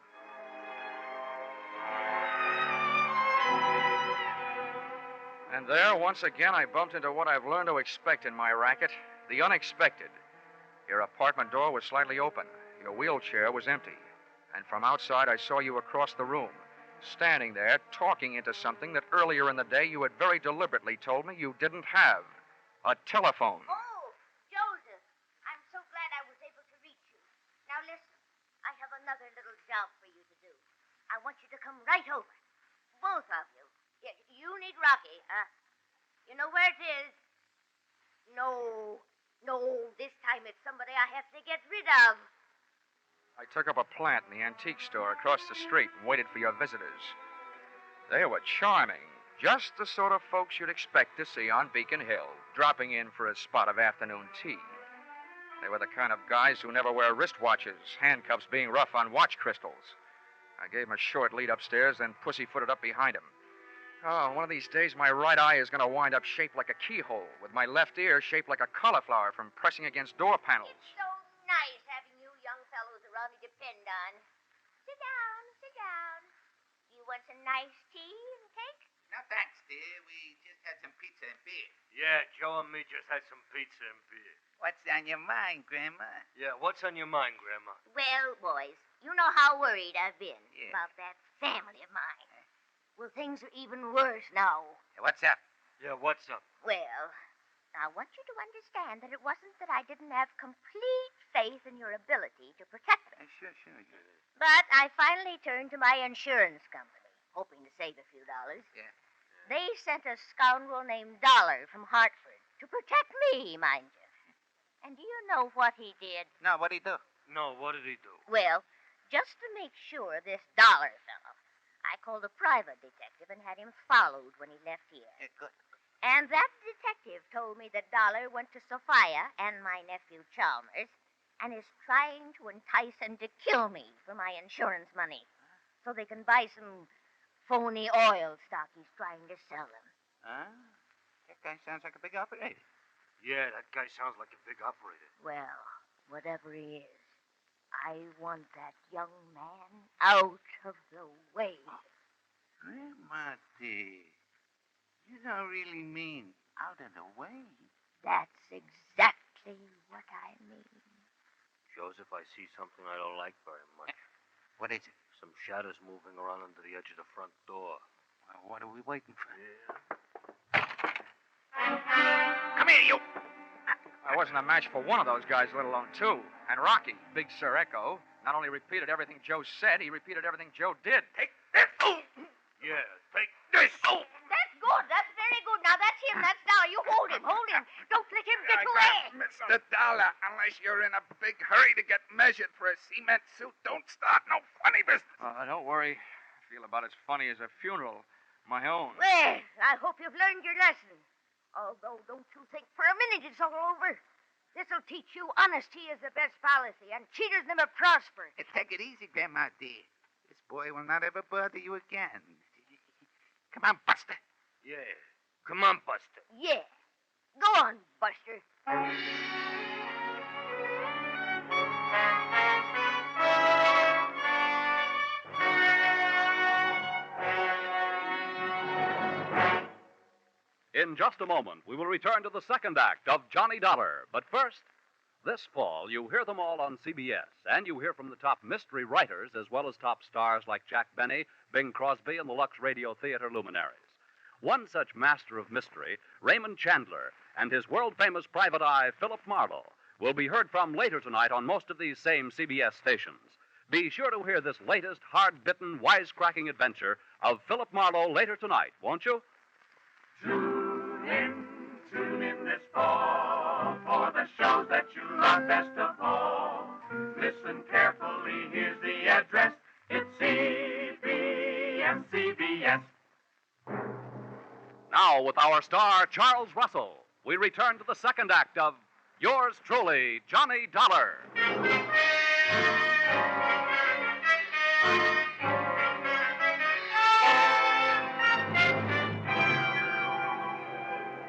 And there, once again, I bumped into what I've learned to expect in my racket, the unexpected. Your apartment door was slightly open. Your wheelchair was empty. And from outside, I saw you across the room, standing there, talking into something that earlier in the day you had very deliberately told me you didn't have. A telephone. Oh, Joseph, I'm so glad I was able to reach you. Now listen, I have another little job for you to do. I want you to come right over. Both of you. You need Rocky, huh? You know where it is? No, this time it's somebody I have to get rid of. I took up a plant in the antique store across the street and waited for your visitors. They were charming. Just the sort of folks you'd expect to see on Beacon Hill, dropping in for a spot of afternoon tea. They were the kind of guys who never wear wristwatches, handcuffs being rough on watch crystals. I gave him a short lead upstairs, then pussyfooted up behind him. Oh, one of these days my right eye is going to wind up shaped like a keyhole, with my left ear shaped like a cauliflower from pressing against door panels. It's so nice having you young fellows around to depend on. Sit down. You want some nice tea and cake? No, thanks, dear. We just had some pizza and beer. Yeah, Joe and me just had some pizza and beer. What's on your mind, Grandma? Yeah, what's on your mind, Grandma? Well, boys, you know how worried I've been Yeah. about that family of mine. Well, things are even worse now. What's up? Yeah, what's up? Well, I want you to understand that it wasn't that I didn't have complete faith in your ability to protect me. Sure. But I finally turned to my insurance company, hoping to save a few dollars. Yeah. They sent a scoundrel named Dollar from Hartford to protect me, mind you. And do you know what he did? No, what'd he do? No, what did he do? Well, just to make sure this Dollar fellow, I called a private detective and had him followed when he left here. Yeah, good. And that detective told me that Dollar went to Sophia and my nephew Chalmers and is trying to entice them to kill me for my insurance money so they can buy some phony oil stock he's trying to sell them. Huh? That guy sounds like a big operator. Yeah, that guy sounds like a big operator. Well, whatever he is, I want that young man out of the way. Grandma, dear, you don't really mean out of the way. That's exactly what I mean. Joseph, I see something I don't like very much. What is it? Some shadows moving around under the edge of the front door. Well, what are we waiting for? Yeah. Come here, you! I wasn't a match for one of those guys, let alone two. And Rocky, Big Sir Echo, not only repeated everything Joe said, he repeated everything Joe did. Take this! Oh! Yeah, take This! Oh! That's good. That's very good. Now, that's him. That's Dollar. You hold him. Don't let him get away. Mr. Dollar, unless you're in a big hurry to get measured for a cement suit, don't start no funny business. Don't worry. I feel about as funny as a funeral. My own. Well, I hope you've learned your lesson. Although, don't you think for a minute it's all over. This'll teach you honesty is the best policy, and cheaters never prosper. Take it easy, Grandma, dear. This boy will not ever bother you again. Come on, Buster. Yeah. Come on, Buster. Yeah. Go on, Buster. In just a moment, we will return to the second act of Johnny Dollar. But first, this fall, you hear them all on CBS, and you hear from the top mystery writers as well as top stars like Jack Benny, Bing Crosby, and the Lux Radio Theater luminaries. One such master of mystery, Raymond Chandler, and his world-famous private eye, Philip Marlowe, will be heard from later tonight on most of these same CBS stations. Be sure to hear this latest, hard-bitten, wisecracking adventure of Philip Marlowe later tonight, won't you? Tune in this fall for the shows that you love best of all. Listen carefully, here's the address. It's CBS. Now, with our star, Charles Russell, we return to the second act of Yours Truly, Johnny Dollar.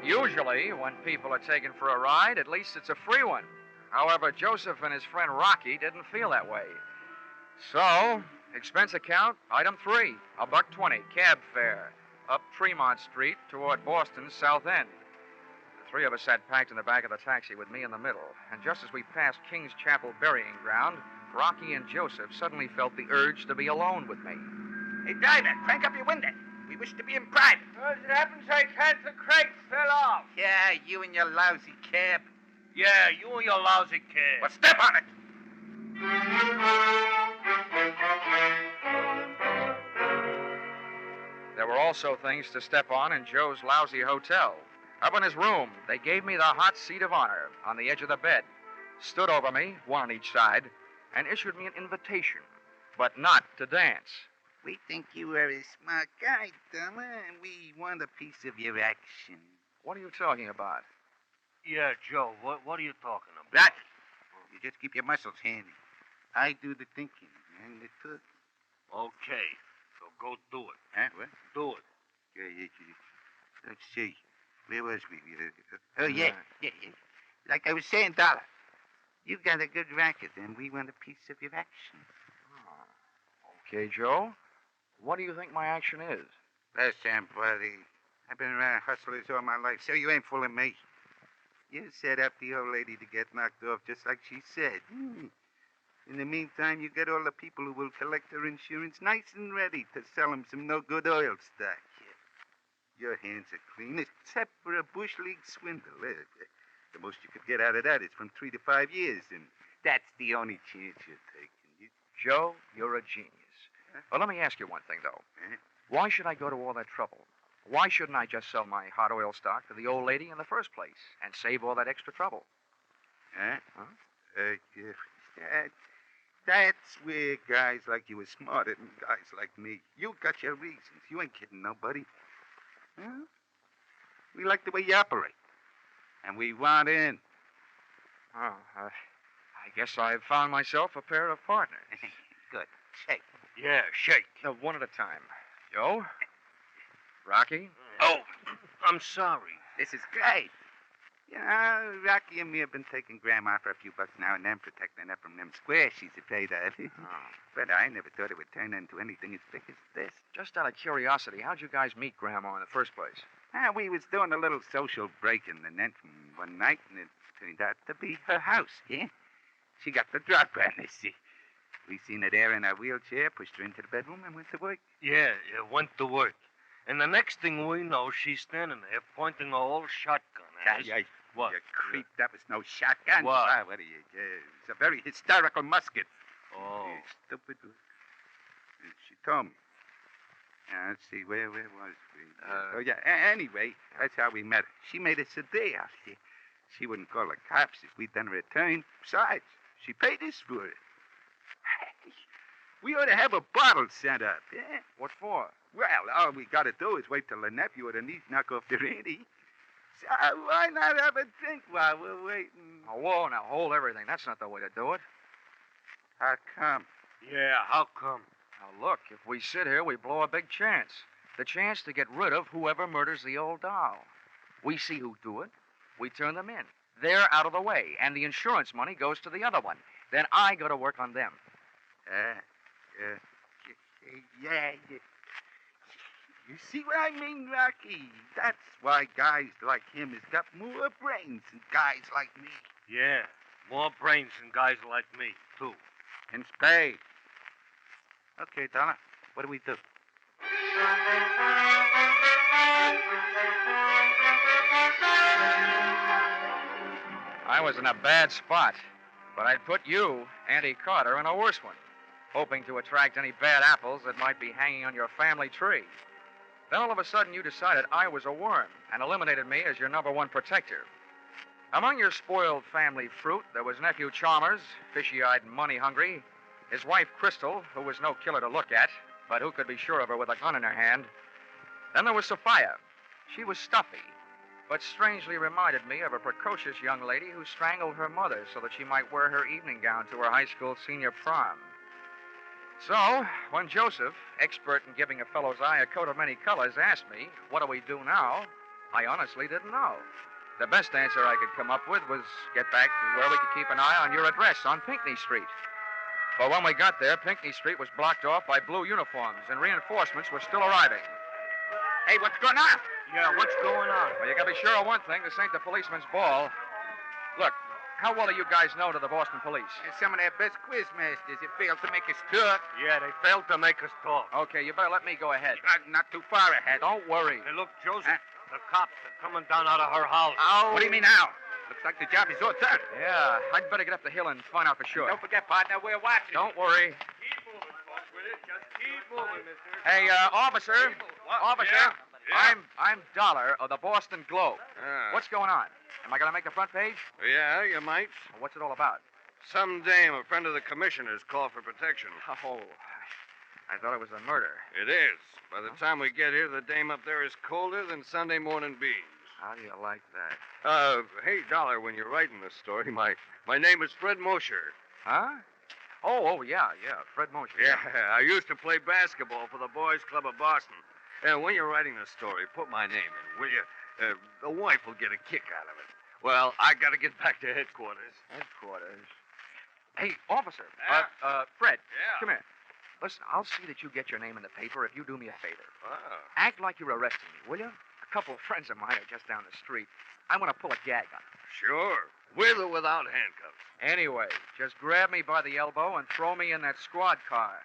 Usually, when people are taken for a ride, at least it's a free one. However, Joseph and his friend Rocky didn't feel that way. So, expense account, item 3, $1.20, cab fare. up Tremont Street toward Boston's South End. The three of us sat packed in the back of the taxi with me in the middle. And just as we passed King's Chapel burying ground, Rocky and Joseph suddenly felt the urge to be alone with me. Hey, driver, crank up your window. We wish to be in private. As it happens, I can't. The crates fell off. Yeah, you and your lousy cab. Yeah, you and your lousy kid. Well, step on it. There were also things to step on in Joe's lousy hotel. Up in his room, they gave me the hot seat of honor on the edge of the bed, stood over me, one on each side, and issued me an invitation, but not to dance. We think you are a smart guy, Dollar, and we want a piece of your action. What are you talking about? Yeah, Joe, what are you talking about? That. You just keep your muscles handy. I do the thinking and the talking. Okay, so go do it. Huh? What? Do it. Yeah. Let's see. Where was we? Oh, yeah. Like I was saying, Dollar, you got a good racket, and we want a piece of your action. Okay, Joe. What do you think my action is? Listen, buddy, I've been around hustlers all my life, so you ain't fooling me. You set up the old lady to get knocked off just like she said. In the meantime, you get all the people who will collect her insurance nice and ready to sell them some no-good oil stock. Your hands are clean, except for a bush league swindle. The most you could get out of that is from 3 to 5 years, and that's the only chance you're taking. Joe, you're a genius. Well, let me ask you one thing, though. Why should I go to all that trouble? Why shouldn't I just sell my hot oil stock to the old lady in the first place and save all that extra trouble? That's where guys like you are smarter than guys like me. You got your reasons. You ain't kidding nobody. Huh? We like the way you operate. And we want in. Oh, I guess I've found myself a pair of partners. Good. Shake. Yeah, shake. One at a time. Joe? Rocky? Oh, I'm sorry. This is great. You know, Rocky and me have been taking Grandma for a few bucks now and then, protecting her from them squares she's afraid of. But I never thought it would turn into anything as big as this. Just out of curiosity, how'd you guys meet Grandma in the first place? We was doing a little social break-in and then one night, and it turned out to be her house, yeah? She got the drop on us, see. We seen her there in her wheelchair, pushed her into the bedroom, and went to work. Yeah, went to work. And the next thing we know, she's standing there pointing a whole shotgun at us. What? You creep, that was no shotgun. What? What are you? It's a very historical musket. Oh. Stupid. She told me. Let's see, where was we? Anyway, that's how we met her. She made us a deal. She wouldn't call the cops if we'd done her a turn. Besides, she paid us for it. We ought to have a bottle sent up, yeah? What for? Well, all we got to do is wait till the nephew or the niece knock off their ante. So why not have a drink while we're waiting? Oh, whoa, now hold everything. That's not the way to do it. How come? Yeah, how come? Now, look, if we sit here, we blow a big chance. The chance to get rid of whoever murders the old doll. We see who do it. We turn them in. They're out of the way, and the insurance money goes to the other one. Then I go to work on them. Yeah. You see what I mean, Rocky? That's why guys like him has got more brains than guys like me. Yeah, more brains than guys like me, too. In spades. Okay, Dollar, what do we do? I was in a bad spot, but I'd put you, Auntie Carter, in a worse one, hoping to attract any bad apples that might be hanging on your family tree. Then all of a sudden you decided I was a worm and eliminated me as your number one protector. Among your spoiled family fruit, there was nephew Chalmers, fishy-eyed and money-hungry, his wife Crystal, who was no killer to look at, but who could be sure of her with a gun in her hand. Then there was Sophia. She was stuffy, but strangely reminded me of a precocious young lady who strangled her mother so that she might wear her evening gown to her high school senior prom. So, when Joseph, expert in giving a fellow's eye a coat of many colors, asked me, what do we do now, I honestly didn't know. The best answer I could come up with was get back to where we could keep an eye on your address on Pinckney Street. But when we got there, Pinckney Street was blocked off by blue uniforms, and reinforcements were still arriving. Hey, what's going on? Yeah, what's going on? Well, you gotta be sure of one thing. This ain't the policeman's ball. Look, how well are you guys known to the Boston police? And some of their best quiz masters have failed to make us talk. Yeah, they failed to make us talk. Okay, you better let me go ahead. Not too far ahead. Don't worry. Hey, look, Joseph, the cops are coming down out of her house. Oh. What do you mean now? Looks like the job is all done. Yeah, I'd better get up the hill and find out for sure. Don't forget, partner, we're watching. Don't worry. Keep moving, sharp-witted. Just keep moving, mister. Hey, officer. Officer. Yeah. I'm Dollar of the Boston Globe. Ah. What's going on? Am I going to make the front page? Yeah, you might. What's it all about? Some dame, a friend of the commissioner's, called for protection. Oh, I thought it was a murder. It is. By the time we get here, the dame up there is colder than Sunday morning beans. How do you like that? Hey, Dollar, when you're writing this story, my name is Fred Mosher. Huh? Oh, yeah, Fred Mosher. Yeah, I used to play basketball for the Boys Club of Boston. And when you're writing this story, put my name in, will you? The wife will get a kick out of it. Well, I got to get back to headquarters. Headquarters? Hey, officer. Yeah? Fred. Yeah? Come here. Listen, I'll see that you get your name in the paper if you do me a favor. Oh. Act like you're arresting me, will you? A couple of friends of mine are just down the street. I want to pull a gag on them. Sure. With or without handcuffs. Anyway, just grab me by the elbow and throw me in that squad car.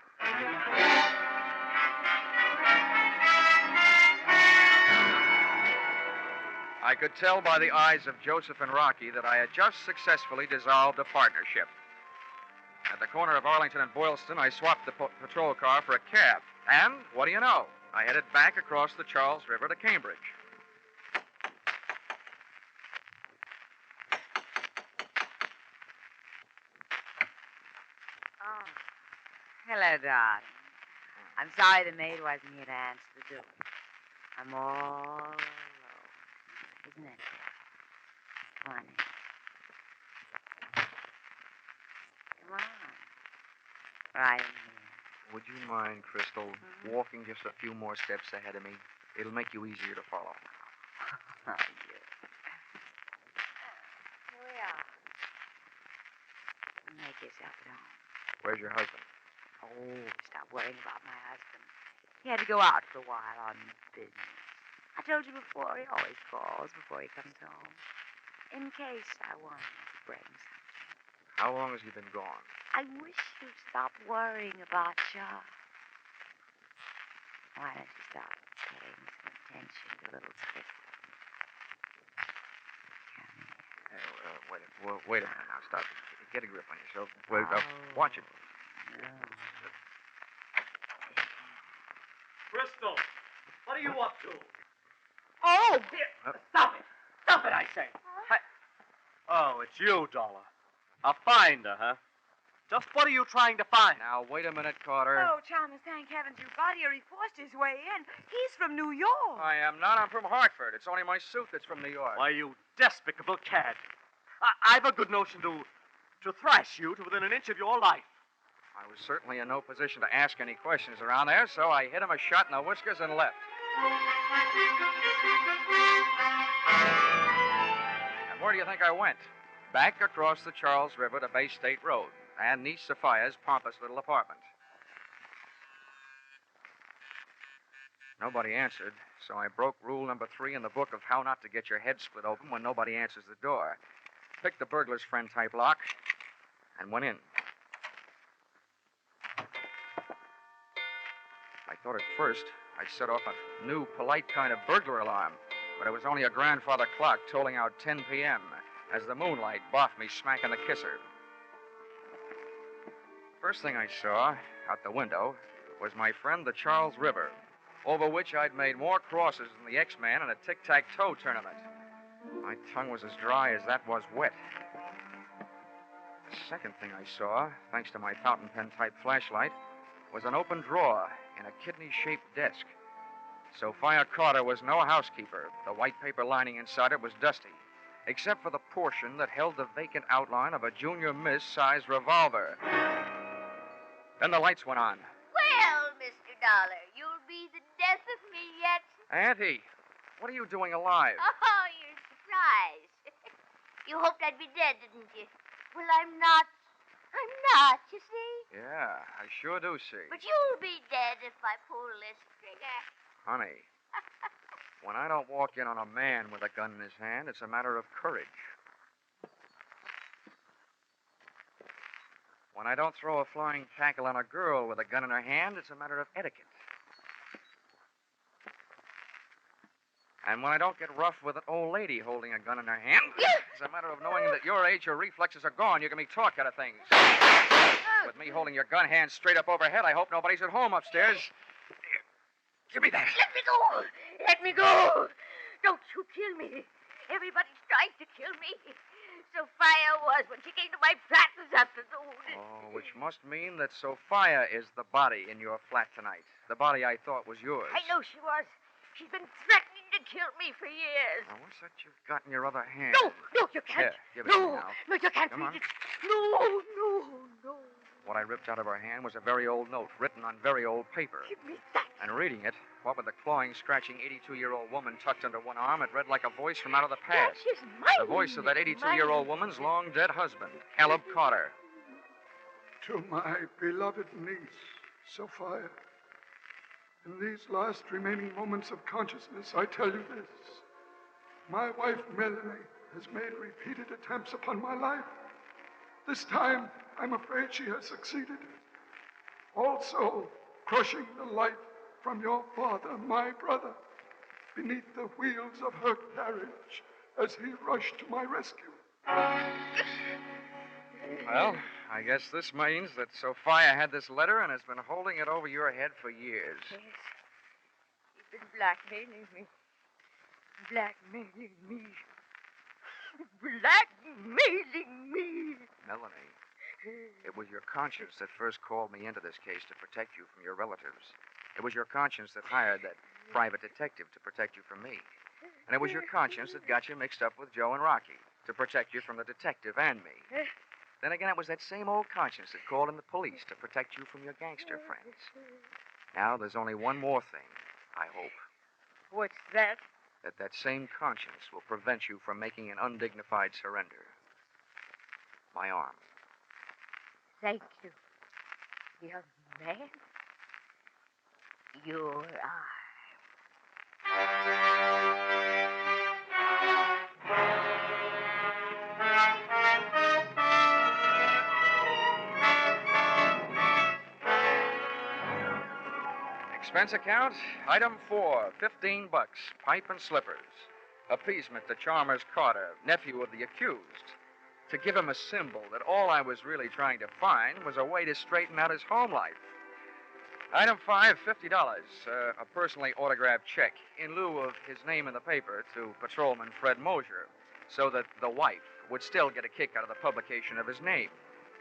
I could tell by the eyes of Joseph and Rocky that I had just successfully dissolved a partnership. At the corner of Arlington and Boylston, I swapped the patrol car for a cab. And, what do you know? I headed back across the Charles River to Cambridge. Oh. Hello, darling. I'm sorry the maid wasn't here to answer the door. I'm all alone. Isn't it? Come on in. Come on. Right in here. Would you mind, Crystal, walking just a few more steps ahead of me? It'll make you easier to follow. Oh, yeah. Here we are. Make yourself at home. Where's your husband? Oh, stop worrying about my husband. He had to go out for a while on business. I told you before, he always calls before he comes home. In case I wanted to bring something. How long has he been gone? I wish you'd stop worrying about Shaw. Why don't you stop paying some attention to little Crystal? Hey, wait a minute now. Stop. Get a grip on yourself. Wait, watch it. No. Crystal, what are you up to? Oh! Stop it! Stop it, I say! Oh, it's you, Dollar. A finder, huh? Just what are you trying to find? Now, wait a minute, Carter. Oh, Chalmers, thank heavens you got here. He forced his way in. He's from New York. I am not. I'm from Hartford. It's only my suit that's from New York. Why, you despicable cad. I've a good notion to thrash you to within an inch of your life. I was certainly in no position to ask any questions around there, so I hit him a shot in the whiskers and left. And where do you think I went? Back across the Charles River to Bay State Road and Niece Sophia's pompous little apartment. Nobody answered, so I broke rule number 3 in the book of how not to get your head split open when nobody answers the door. Picked the burglar's friend type lock and went in. I thought at first I'd set off a new, polite kind of burglar alarm, but it was only a grandfather clock tolling out 10 p.m. as the moonlight boffed me smack in the kisser. First thing I saw out the window was my friend the Charles River, over which I'd made more crosses than the X-Man in a tic-tac-toe tournament. My tongue was as dry as that was wet. The second thing I saw, thanks to my fountain pen-type flashlight, was an open drawer in a kidney-shaped desk. Sophia Carter was no housekeeper. The white paper lining inside it was dusty, except for the portion that held the vacant outline of a junior miss-sized revolver. Then the lights went on. Well, Mr. Dollar, you'll be the death of me yet. Auntie, what are you doing alive? Oh, you're surprised. You hoped I'd be dead, didn't you? Well, I'm not. I'm not, you see? Yeah, I sure do see. But you'll be dead if I pull this trigger. Honey, When I don't walk in on a man with a gun in his hand, it's a matter of courage. When I don't throw a flying tackle on a girl with a gun in her hand, it's a matter of etiquette. And when I don't get rough with an old lady holding a gun in her hand, it's a matter of knowing that at your age, your reflexes are gone. You can be taught kind of things. With me holding your gun hand straight up overhead, I hope nobody's at home upstairs. Here, give me that. Let me go! Let me go! Don't you kill me. Everybody's trying to kill me. Sophia was when she came to my flat this afternoon. Oh, which must mean that Sophia is the body in your flat tonight. The body I thought was yours. I know she was. She's been threatening to kill me for years. Now, what's that you've got in your other hand? No, you can't. Here, give it to me No, now. no, you can't Come on. read it. No. What I ripped out of her hand was a very old note written on very old paper. Give me that. And reading it, what with the clawing, scratching 82-year-old woman tucked under one arm, it read like a voice from out of the past. That is mine. The voice of that 82-year-old woman's long-dead husband, Caleb Carter. To my beloved niece, Sophia, in these last remaining moments of consciousness, I tell you this. My wife, Melanie, has made repeated attempts upon my life. This time, I'm afraid she has succeeded. Also, crushing the life from your father, my brother, beneath the wheels of her carriage as he rushed to my rescue. Well, I guess this means that Sophia had this letter and has been holding it over your head for years. Yes. He's been blackmailing me. Blackmailing me. Melanie, it was your conscience that first called me into this case to protect you from your relatives. It was your conscience that hired that private detective to protect you from me. And it was your conscience that got you mixed up with Joe and Rocky to protect you from the detective and me. Then again, it was that same old conscience that called in the police to protect you from your gangster friends. Now, there's only one more thing, I hope. What's that? That same conscience will prevent you from making an undignified surrender. My arm. Thank you, young man. Your arm. Expense account, item 4, $15, pipe and slippers. Appeasement to Chalmers Carter, nephew of the accused. To give him a symbol that all I was really trying to find was a way to straighten out his home life. Item 5, $50, a personally autographed check in lieu of his name in the paper to Patrolman Fred Mosier, so that the wife would still get a kick out of the publication of his name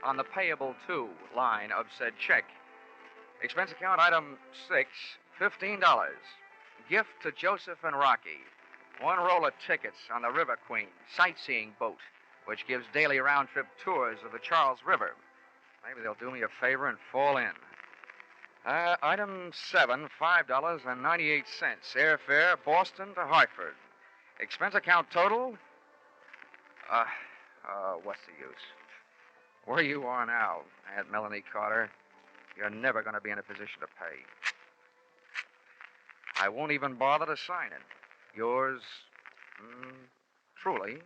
on the payable to line of said check. Expense account item 6, $15. Gift to Joseph and Rocky. One roll of tickets on the River Queen sightseeing boat, which gives daily round-trip tours of the Charles River. Maybe they'll do me a favor and fall in. Item 7, $5.98. Airfare, Boston to Hartford. Expense account total? What's the use? Where you are now, Aunt Melanie Carter, you're never going to be in a position to pay. I won't even bother to sign it. Yours, truly,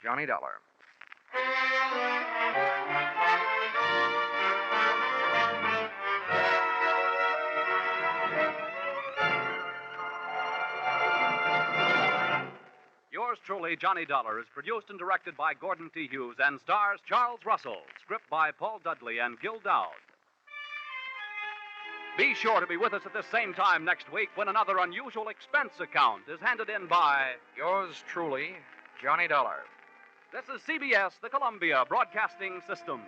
Johnny Dollar. Yours truly, Johnny Dollar, is produced and directed by Gordon T. Hughes and stars Charles Russell. Script by Paul Dudley and Gil Dowd. Be sure to be with us at the same time next week when another unusual expense account is handed in by... Yours truly, Johnny Dollar. This is CBS, the Columbia Broadcasting System.